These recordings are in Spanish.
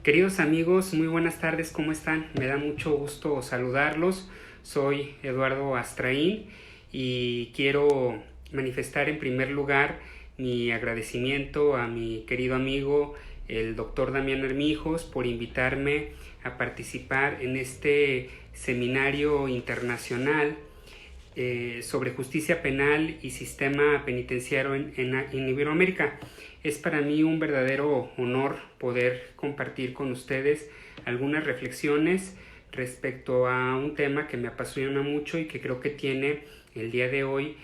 Queridos amigos, muy buenas tardes, ¿cómo están? Me da mucho gusto saludarlos. Soy Eduardo Astraín y quiero manifestar en primer lugar mi agradecimiento a mi querido amigo, el doctor Damián Armijos, por invitarme a participar en este seminario internacional sobre justicia penal y sistema penitenciario en Iberoamérica. Es para mí un verdadero honor poder compartir con ustedes algunas reflexiones respecto a un tema que me apasiona mucho y que creo que tiene el día de hoy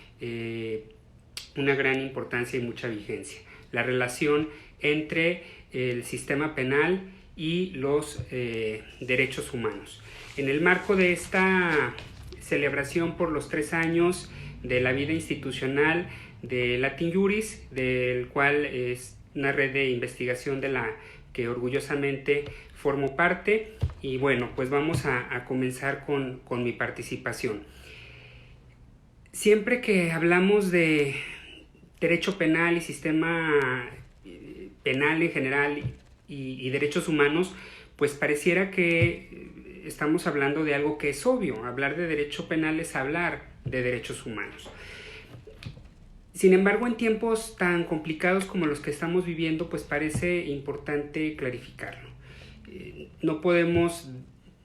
una gran importancia y mucha vigencia. La relación entre el sistema penal y los derechos humanos. En el marco de esta celebración por los 3 años de la vida institucional de Latin Juris, del cual es una red de investigación de la que orgullosamente formo parte, y bueno, pues vamos a comenzar con mi participación. Siempre que hablamos de derecho penal y sistema penal en general y derechos humanos, pues pareciera que estamos hablando de algo que es obvio. Hablar de derecho penal es hablar de derechos humanos. Sin embargo, en tiempos tan complicados como los que estamos viviendo, pues parece importante clarificarlo. No podemos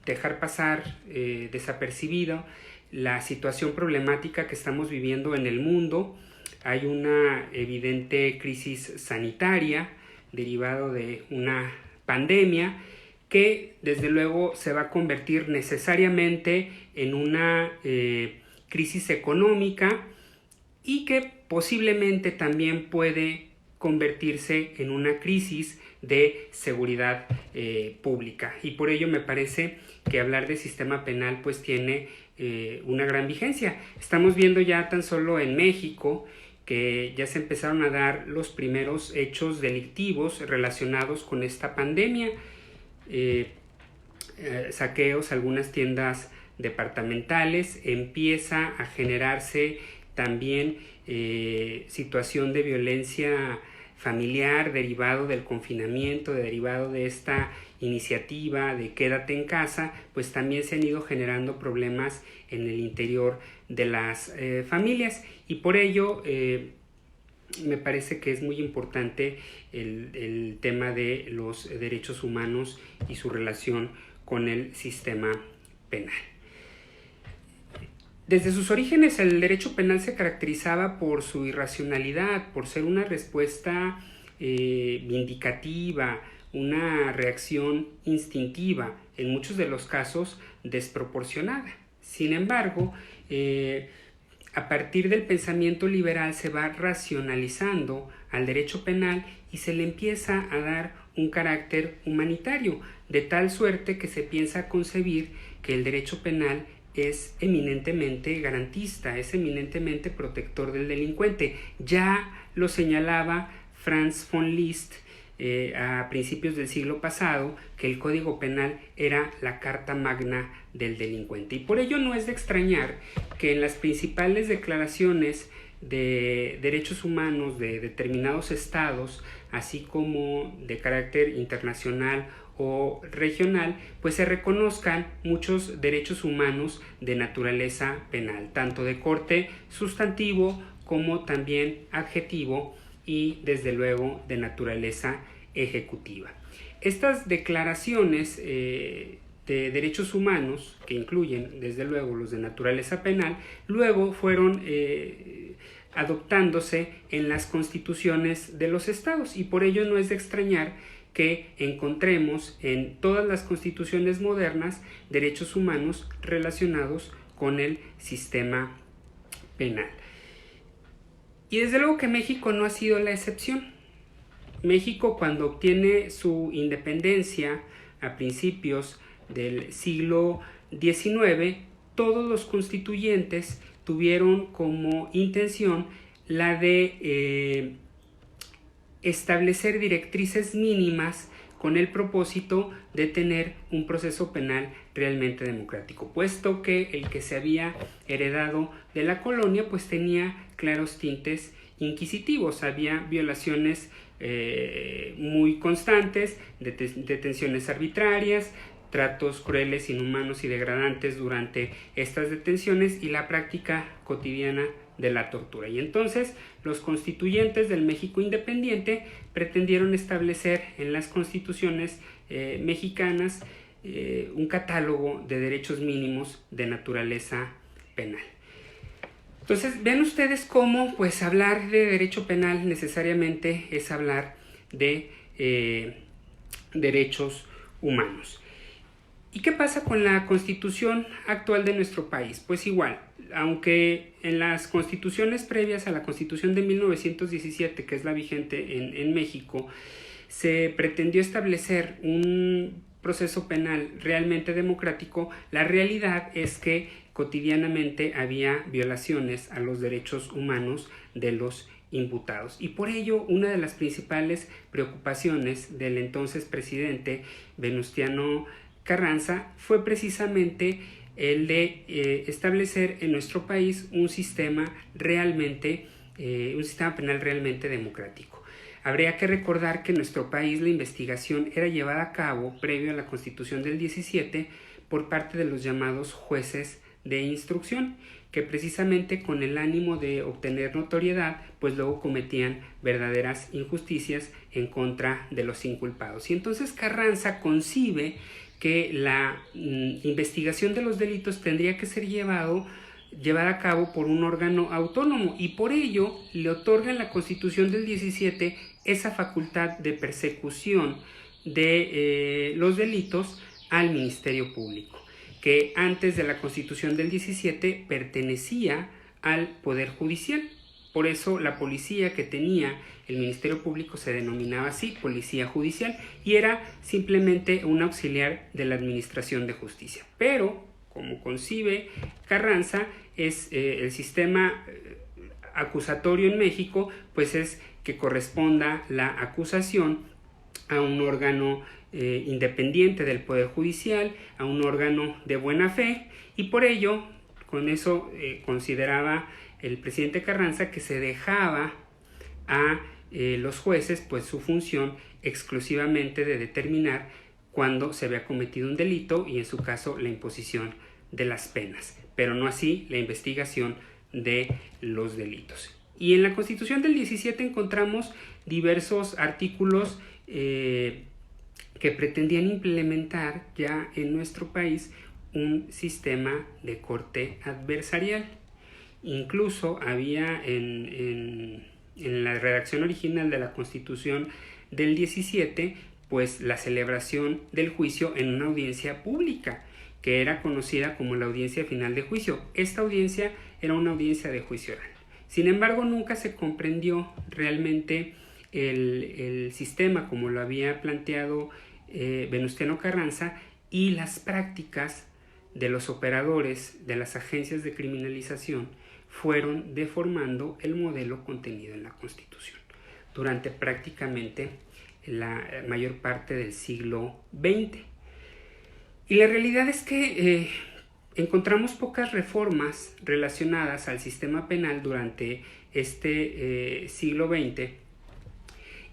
dejar pasar desapercibido la situación problemática que estamos viviendo en el mundo. Hay una evidente crisis sanitaria derivada de una pandemia que desde luego se va a convertir necesariamente en una crisis económica y que posiblemente también puede convertirse en una crisis de seguridad pública. Y por ello me parece que hablar de sistema penal pues tiene una gran vigencia. Estamos viendo ya tan solo en México que ya se empezaron a dar los primeros hechos delictivos relacionados con esta pandemia. Saqueos a algunas tiendas departamentales, empieza a generarse también situación de violencia familiar derivado del confinamiento, derivado de esta iniciativa de quédate en casa, pues también se han ido generando problemas en el interior de las familias, y por ello me parece que es muy importante el tema de los derechos humanos y su relación con el sistema penal. Desde sus orígenes, el derecho penal se caracterizaba por su irracionalidad, por ser una respuesta vindicativa, una reacción instintiva, en muchos de los casos desproporcionada. Sin embargo, a partir del pensamiento liberal se va racionalizando al derecho penal y se le empieza a dar un carácter humanitario, de tal suerte que se piensa concebir que el derecho penal es eminentemente garantista, es eminentemente protector del delincuente. Ya lo señalaba Franz von Liszt a principios del siglo pasado, que el Código Penal era la carta magna del delincuente. Y por ello no es de extrañar que en las principales declaraciones de derechos humanos de determinados estados, así como de carácter internacional o regional, pues se reconozcan muchos derechos humanos de naturaleza penal, tanto de corte sustantivo como también adjetivo y desde luego de naturaleza ejecutiva. Estas declaraciones de derechos humanos, que incluyen desde luego los de naturaleza penal, luego fueron adoptándose en las constituciones de los estados, y por ello no es de extrañar que encontremos en todas las constituciones modernas derechos humanos relacionados con el sistema penal. Y desde luego que México no ha sido la excepción. México, cuando obtiene su independencia a principios del siglo XIX, todos los constituyentes tuvieron como intención la de establecer directrices mínimas con el propósito de tener un proceso penal realmente democrático, puesto que el que se había heredado de la colonia pues tenía claros tintes inquisitivos, había violaciones muy constantes, detenciones arbitrarias, tratos crueles, inhumanos y degradantes durante estas detenciones y la práctica cotidiana de la tortura. Y entonces los constituyentes del México independiente pretendieron establecer en las constituciones mexicanas un catálogo de derechos mínimos de naturaleza penal. Entonces, vean ustedes cómo pues hablar de derecho penal necesariamente es hablar de derechos humanos. ¿Y qué pasa con la constitución actual de nuestro país? Pues igual, aunque en las constituciones previas a la constitución de 1917, que es la vigente en México, se pretendió establecer un proceso penal realmente democrático, la realidad es que cotidianamente había violaciones a los derechos humanos de los imputados. Y por ello, una de las principales preocupaciones del entonces presidente Venustiano Carranza fue precisamente el de establecer en nuestro país un sistema penal realmente democrático. Habría que recordar que en nuestro país la investigación era llevada a cabo previo a la Constitución del 17 por parte de los llamados jueces de instrucción, que precisamente con el ánimo de obtener notoriedad, pues luego cometían verdaderas injusticias en contra de los inculpados. Y entonces Carranza concibe que la investigación de los delitos tendría que ser llevada a cabo por un órgano autónomo, y por ello le otorga en la Constitución del 17 esa facultad de persecución de los delitos al Ministerio Público, que antes de la Constitución del 17 pertenecía al Poder Judicial. Por eso la policía que tenía el Ministerio Público se denominaba así, Policía Judicial, y era simplemente un auxiliar de la Administración de Justicia. Pero, como concibe Carranza, es el sistema acusatorio en México, pues es que corresponda la acusación a un órgano independiente del Poder Judicial, a un órgano de buena fe, y por ello, con eso consideraba el presidente Carranza que se dejaba a los jueces pues su función exclusivamente de determinar cuándo se había cometido un delito y en su caso la imposición de las penas, pero no así la investigación de los delitos. Y en la Constitución del 17 encontramos diversos artículos que pretendían implementar ya en nuestro país un sistema de corte adversarial. Incluso había en la redacción original de la Constitución del 17, pues la celebración del juicio en una audiencia pública, que era conocida como la audiencia final de juicio. Esta audiencia era una audiencia de juicio oral. Sin embargo, nunca se comprendió realmente el sistema como lo había planteado Venustiano Carranza, y las prácticas de los operadores de las agencias de criminalización fueron deformando el modelo contenido en la Constitución durante prácticamente la mayor parte del siglo XX. Y la realidad es que encontramos pocas reformas relacionadas al sistema penal durante este siglo XX,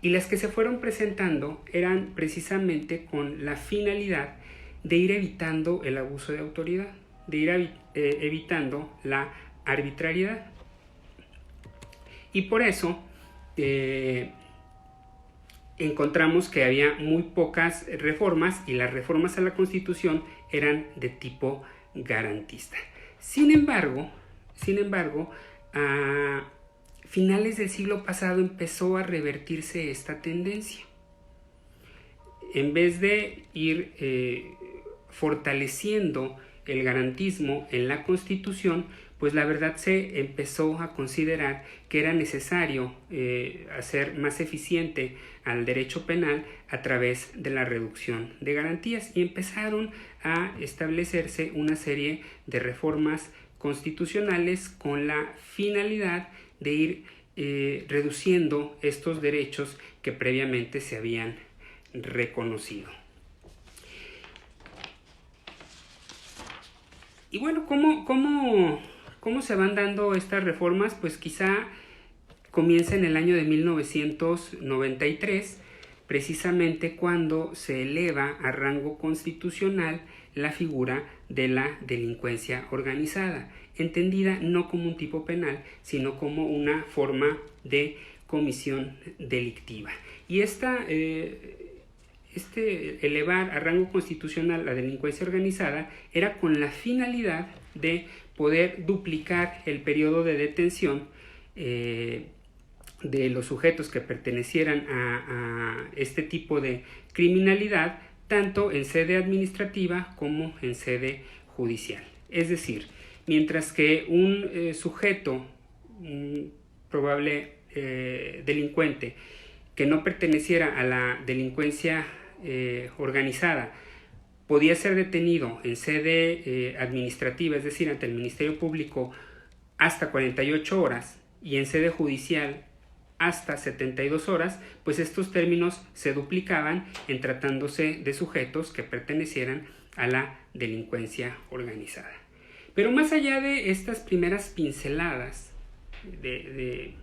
y las que se fueron presentando eran precisamente con la finalidad de ir evitando el abuso de autoridad, de ir evitando la arbitrariedad. Y por eso encontramos que había muy pocas reformas, y las reformas a la Constitución eran de tipo garantista. Sin embargo, a finales del siglo pasado empezó a revertirse esta tendencia. En vez de ir fortaleciendo el garantismo en la Constitución, pues la verdad se empezó a considerar que era necesario hacer más eficiente al derecho penal a través de la reducción de garantías, y empezaron a establecerse una serie de reformas constitucionales con la finalidad de ir reduciendo estos derechos que previamente se habían reconocido. Y bueno, ¿cómo se van dando estas reformas? Pues quizá comienza en el año de 1993, precisamente cuando se eleva a rango constitucional la figura de la delincuencia organizada, entendida no como un tipo penal, sino como una forma de comisión delictiva. Y elevar a rango constitucional la delincuencia organizada era con la finalidad de poder duplicar el periodo de detención de los sujetos que pertenecieran a este tipo de criminalidad, tanto en sede administrativa como en sede judicial. Es decir, mientras que un sujeto, un probable delincuente que no perteneciera a la delincuencia organizada, podía ser detenido en sede administrativa, es decir, ante el Ministerio Público, hasta 48 horas y en sede judicial hasta 72 horas, pues estos términos se duplicaban en tratándose de sujetos que pertenecieran a la delincuencia organizada. Pero más allá de estas primeras pinceladas de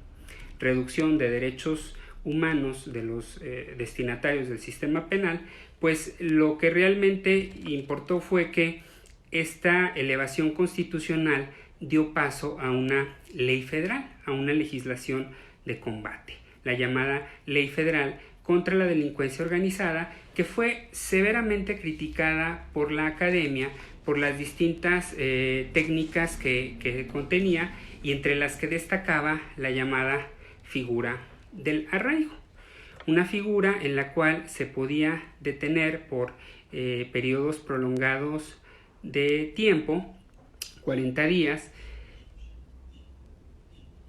reducción de derechos humanos de los destinatarios del sistema penal, pues lo que realmente importó fue que esta elevación constitucional dio paso a una ley federal, a una legislación de combate, la llamada Ley Federal contra la Delincuencia Organizada, que fue severamente criticada por la academia por las distintas técnicas que contenía, y entre las que destacaba la llamada figura del arraigo, una figura en la cual se podía detener por periodos prolongados de tiempo, 40 días,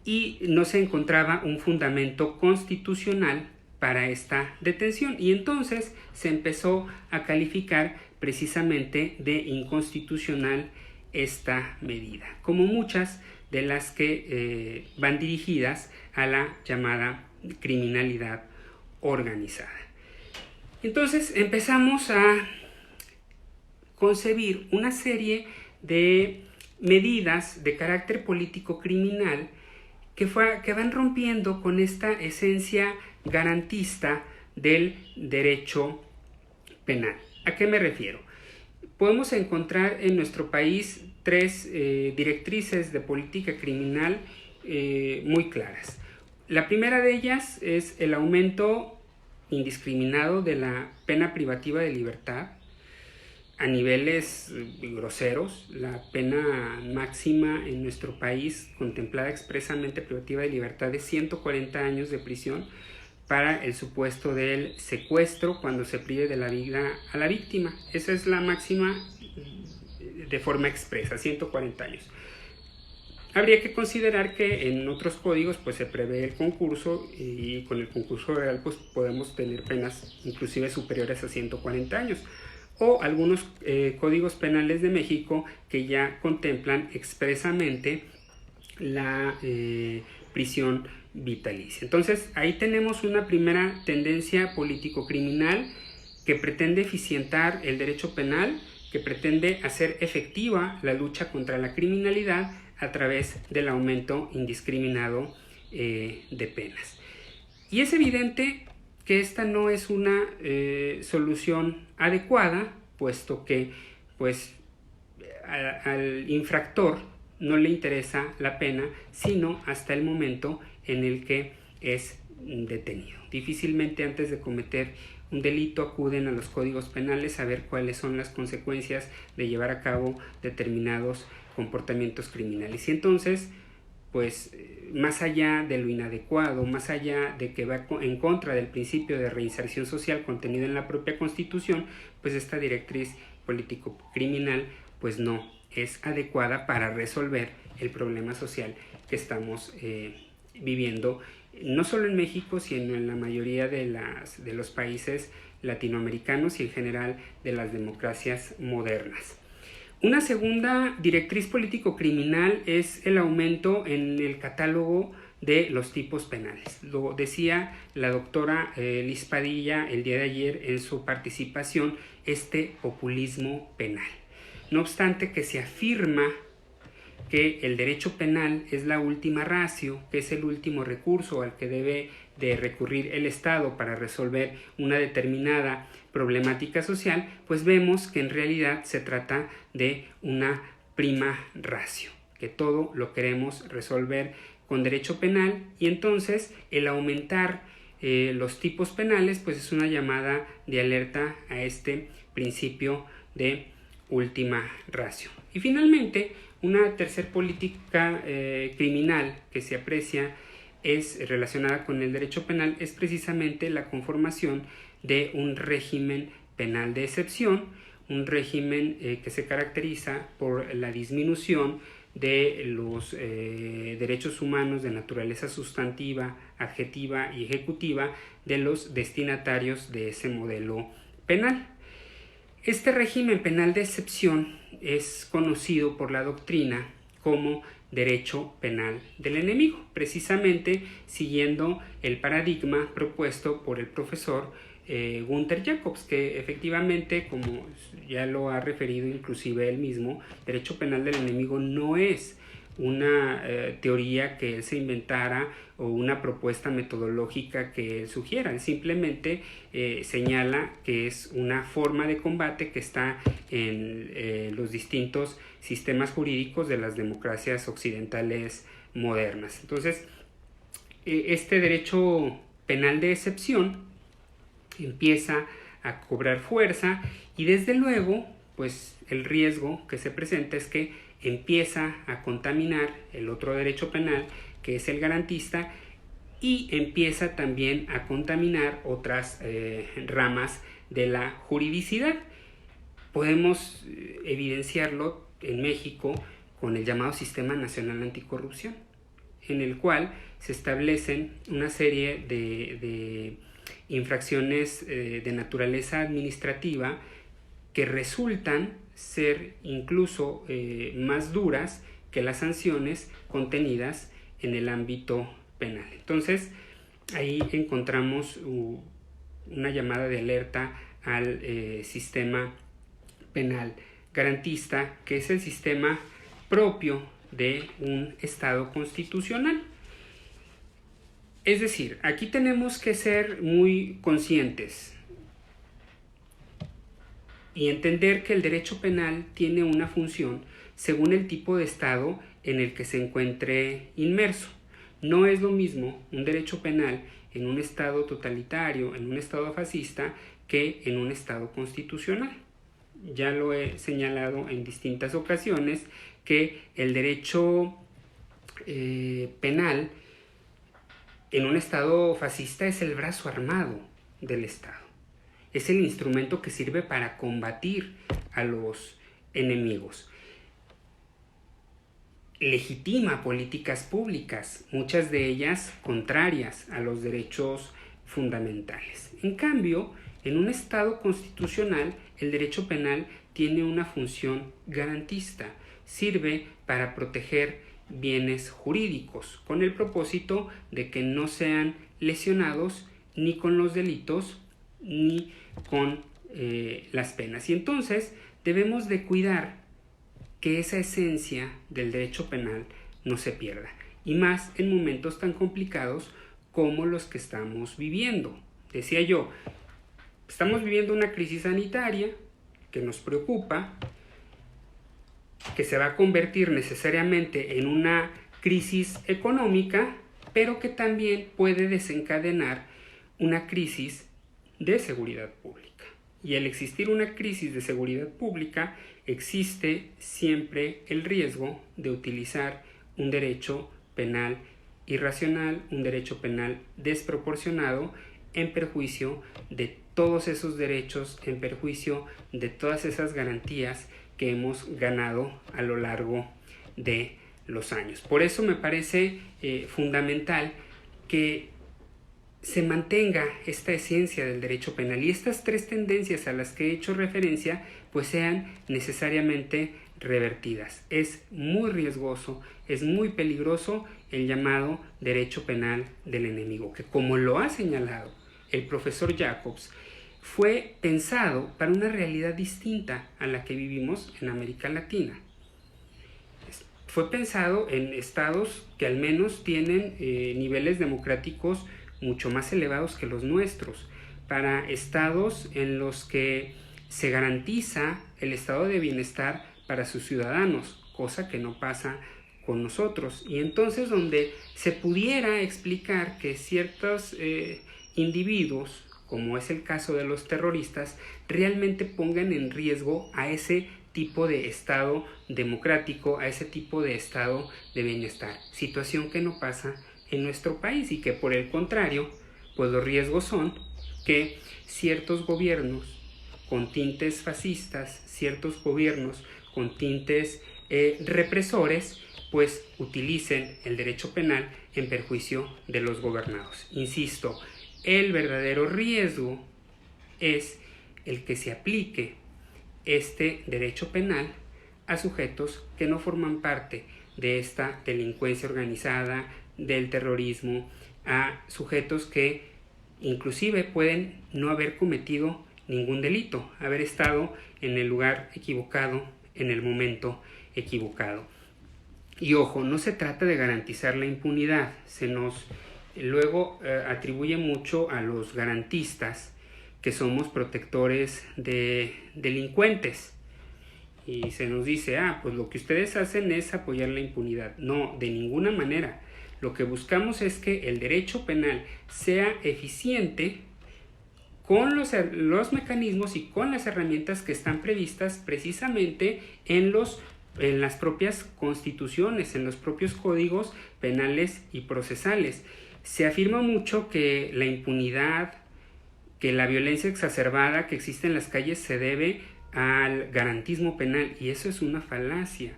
y no se encontraba un fundamento constitucional para esta detención, y entonces se empezó a calificar precisamente de inconstitucional esta medida, como muchas de las que van dirigidas a la llamada criminalidad organizada. Entonces empezamos a concebir una serie de medidas de carácter político criminal que van rompiendo con esta esencia garantista del derecho penal. ¿A qué me refiero? Podemos encontrar en nuestro país tres directrices de política criminal muy claras. La primera de ellas es el aumento indiscriminado de la pena privativa de libertad a niveles groseros. La pena máxima en nuestro país, contemplada expresamente privativa de libertad, es 140 años de prisión para el supuesto del secuestro cuando se prive de la vida a la víctima. Esa es la máxima de forma expresa, 140 años. Habría que considerar que en otros códigos pues se prevé el concurso, y con el concurso real pues podemos tener penas inclusive superiores a 140 años, o algunos códigos penales de México que ya contemplan expresamente la prisión vitalicia. Entonces ahí tenemos una primera tendencia político-criminal que pretende eficientar el derecho penal, que pretende hacer efectiva la lucha contra la criminalidad a través del aumento indiscriminado de penas. Y es evidente que esta no es una solución adecuada, puesto que pues, al infractor no le interesa la pena, sino hasta el momento en el que es detenido. Difícilmente antes de cometer un delito acuden a los códigos penales a ver cuáles son las consecuencias de llevar a cabo determinados comportamientos criminales. Y entonces, pues más allá de lo inadecuado, más allá de que va en contra del principio de reinserción social contenido en la propia Constitución, pues esta directriz político-criminal pues no es adecuada para resolver el problema social que estamos viviendo, no solo en México, sino en la mayoría de los países latinoamericanos y en general de las democracias modernas. Una segunda directriz político-criminal es el aumento en el catálogo de los tipos penales. Lo decía la doctora Liz Padilla el día de ayer en su participación, este populismo penal. No obstante que se afirma que el derecho penal es la última ratio, que es el último recurso al que debe de recurrir el Estado para resolver una determinada problemática social, pues vemos que en realidad se trata de una prima ratio, que todo lo queremos resolver con derecho penal, y entonces el aumentar los tipos penales pues es una llamada de alerta a este principio de última ratio. Y finalmente, una tercer política criminal que se aprecia es relacionada con el derecho penal, es precisamente la conformación de un régimen penal de excepción, un régimen que se caracteriza por la disminución de los derechos humanos de naturaleza sustantiva, adjetiva y ejecutiva de los destinatarios de ese modelo penal. Este régimen penal de excepción es conocido por la doctrina como derecho penal del enemigo, precisamente siguiendo el paradigma propuesto por el profesor Gunther Jacobs, que efectivamente, como ya lo ha referido inclusive él mismo, derecho penal del enemigo no es una teoría que él se inventara o una propuesta metodológica que él sugiera. Él simplemente señala que es una forma de combate que está en los distintos sistemas jurídicos de las democracias occidentales modernas. Entonces, este derecho penal de excepción empieza a cobrar fuerza, y desde luego pues el riesgo que se presenta es que empieza a contaminar el otro derecho penal, que es el garantista, y empieza también a contaminar otras ramas de la juridicidad. Podemos evidenciarlo en México con el llamado Sistema Nacional Anticorrupción, en el cual se establecen una serie de infracciones de naturaleza administrativa que resultan ser incluso más duras que las sanciones contenidas en el ámbito penal. Entonces, ahí encontramos una llamada de alerta al sistema penal garantista, que es el sistema propio de un Estado constitucional. Es decir, aquí tenemos que ser muy conscientes y entender que el derecho penal tiene una función según el tipo de Estado en el que se encuentre inmerso. No es lo mismo un derecho penal en un Estado totalitario, en un Estado fascista, que en un Estado constitucional. Ya lo he señalado en distintas ocasiones que el derecho penal en un Estado fascista es el brazo armado del Estado. Es el instrumento que sirve para combatir a los enemigos. Legitima políticas públicas, muchas de ellas contrarias a los derechos fundamentales. En cambio, en un Estado constitucional, el derecho penal tiene una función garantista. Sirve para proteger bienes jurídicos, con el propósito de que no sean lesionados ni con los delitos ni con las penas. Y entonces debemos de cuidar que esa esencia del derecho penal no se pierda, y más en momentos tan complicados como los que estamos viviendo. Decía yo, estamos viviendo una crisis sanitaria que nos preocupa, que se va a convertir necesariamente en una crisis económica, pero que también puede desencadenar una crisis de seguridad pública. Y al existir una crisis de seguridad pública, existe siempre el riesgo de utilizar un derecho penal irracional, un derecho penal desproporcionado, en perjuicio de todos esos derechos, en perjuicio de todas esas garantías que hemos ganado a lo largo de los años. Por eso me parece fundamental que se mantenga esta esencia del derecho penal, y estas tres tendencias a las que he hecho referencia pues sean necesariamente revertidas. Es muy riesgoso, es muy peligroso el llamado derecho penal del enemigo, que, como lo ha señalado el profesor Jacobs, fue pensado para una realidad distinta a la que vivimos en América Latina. fue pensado en estados que al menos tienen niveles democráticos mucho más elevados que los nuestros, para estados en los que se garantiza el estado de bienestar para sus ciudadanos, cosa que no pasa con nosotros, y entonces donde se pudiera explicar que ciertos individuos, como es el caso de los terroristas, realmente pongan en riesgo a ese tipo de estado democrático, a ese tipo de estado de bienestar, situación que no pasa en nuestro país y que por el contrario, pues los riesgos son que ciertos gobiernos con tintes fascistas, ciertos gobiernos con tintes represores, pues utilicen el derecho penal en perjuicio de los gobernados. Insisto, el verdadero riesgo es el que se aplique este derecho penal a sujetos que no forman parte de esta delincuencia organizada, del terrorismo, a sujetos que inclusive pueden no haber cometido ningún delito, haber estado en el lugar equivocado, en el momento equivocado. Y ojo, no se trata de garantizar la impunidad, se nos luego atribuye mucho a los garantistas que somos protectores de delincuentes y se nos dice, pues lo que ustedes hacen es apoyar la impunidad. No, de ninguna manera. Lo que buscamos es que el derecho penal sea eficiente con los mecanismos y con las herramientas que están previstas precisamente en las propias constituciones, en los propios códigos penales y procesales. Se afirma mucho que la impunidad, que la violencia exacerbada que existe en las calles se debe al garantismo penal, y eso es una falacia,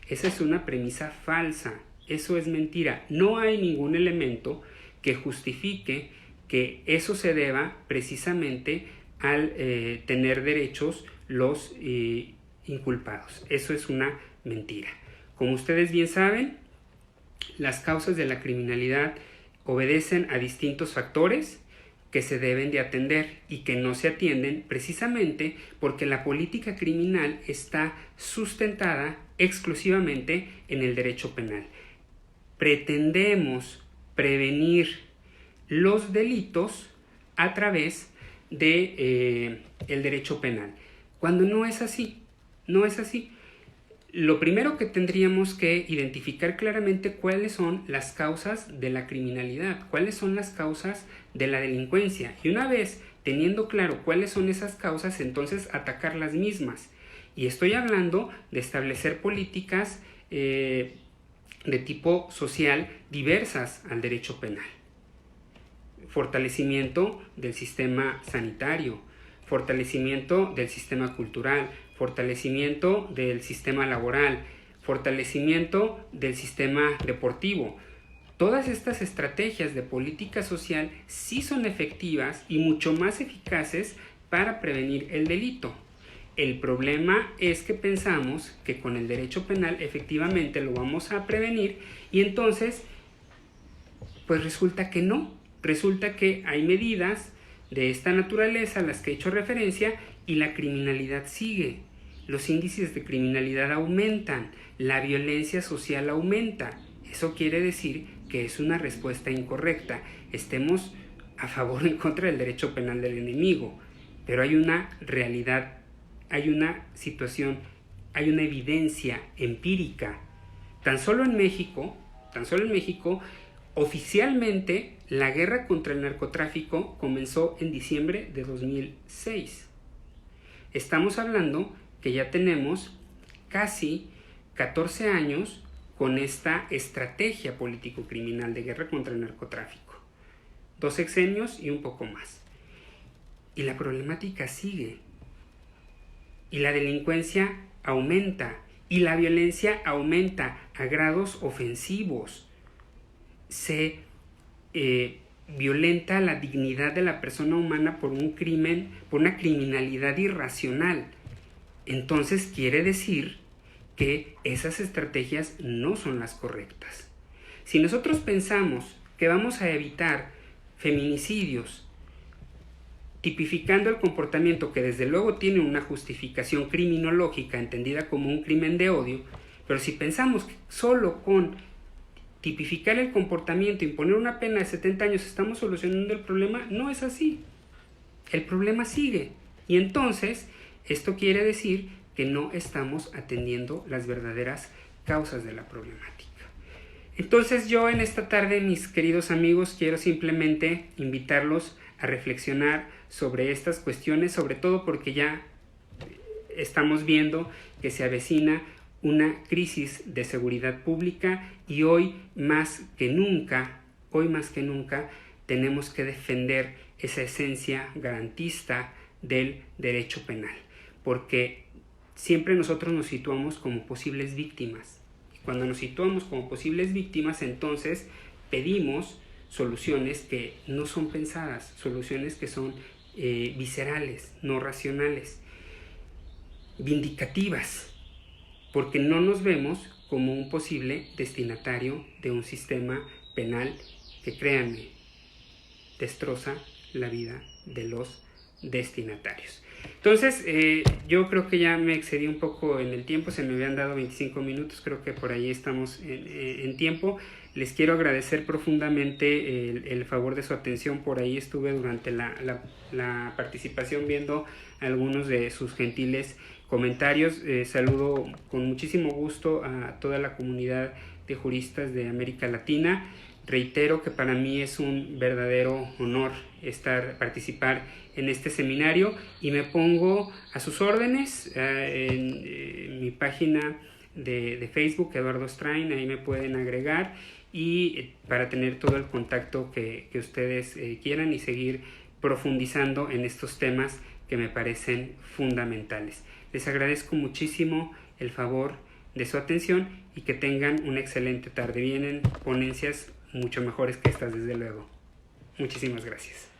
esa es una premisa falsa, eso es mentira. No hay ningún elemento que justifique que eso se deba precisamente al tener derechos los inculpados. Eso es una mentira. Como ustedes bien saben, las causas de la criminalidad obedecen a distintos factores que se deben de atender y que no se atienden precisamente porque la política criminal está sustentada exclusivamente en el derecho penal. Pretendemos prevenir los delitos a través de el derecho penal, cuando no es así, no es así. Lo primero que tendríamos que identificar claramente cuáles son las causas de la criminalidad, cuáles son las causas de la delincuencia, y una vez teniendo claro cuáles son esas causas, entonces atacar las mismas. Y estoy hablando de establecer políticas de tipo social diversas al derecho penal. Fortalecimiento del sistema sanitario, fortalecimiento del sistema cultural, fortalecimiento del sistema laboral, fortalecimiento del sistema deportivo. Todas estas estrategias de política social sí son efectivas y mucho más eficaces para prevenir el delito. El problema es que pensamos que con el derecho penal efectivamente lo vamos a prevenir y entonces pues resulta que no. Resulta que hay medidas de esta naturaleza a las que he hecho referencia y la criminalidad sigue. Los índices de criminalidad aumentan, la violencia social aumenta. Eso quiere decir que es una respuesta incorrecta. Estemos a favor o en contra del derecho penal del enemigo, pero hay una realidad, hay una situación, hay una evidencia empírica. Tan solo en México, oficialmente la guerra contra el narcotráfico comenzó en diciembre de 2006. Estamos hablando que ya tenemos casi 14 años con esta estrategia político-criminal de guerra contra el narcotráfico. 2 sexenios y un poco más. Y la problemática sigue. Y la delincuencia aumenta. Y la violencia aumenta a grados ofensivos. Se violenta la dignidad de la persona humana por un crimen, por una criminalidad irracional. Entonces quiere decir que esas estrategias no son las correctas. Si nosotros pensamos que vamos a evitar feminicidios, tipificando el comportamiento que desde luego tiene una justificación criminológica entendida como un crimen de odio, Pero si pensamos que solo con tipificar el comportamiento y imponer una pena de 70 años estamos solucionando el problema, no es así. El problema sigue. Y entonces, esto quiere decir que no estamos atendiendo las verdaderas causas de la problemática. Entonces yo en esta tarde, mis queridos amigos, quiero simplemente invitarlos a reflexionar sobre estas cuestiones, sobre todo porque ya estamos viendo que se avecina una crisis de seguridad pública y hoy más que nunca tenemos que defender esa esencia garantista del derecho penal, porque siempre nosotros nos situamos como posibles víctimas. Y cuando nos situamos como posibles víctimas, entonces pedimos soluciones que no son pensadas, soluciones que son viscerales, no racionales, vindicativas, porque no nos vemos como un posible destinatario de un sistema penal que, créanme, destroza la vida de los destinatarios. Entonces, yo creo que ya me excedí un poco en el tiempo, se me habían dado 25 minutos, creo que por ahí estamos en tiempo. Les quiero agradecer profundamente el favor de su atención. Por ahí estuve durante la participación viendo algunos de sus gentiles comentarios. Saludo con muchísimo gusto a toda la comunidad de juristas de América Latina. Reitero que para mí es un verdadero honor participar en este seminario y me pongo a sus órdenes en mi página de Facebook, Eduardo Strain, ahí me pueden agregar y para tener todo el contacto que ustedes quieran y seguir profundizando en estos temas que me parecen fundamentales. Les agradezco muchísimo el favor de su atención y que tengan una excelente tarde. Vienen ponencias mucho mejores que estas, desde luego. Muchísimas gracias.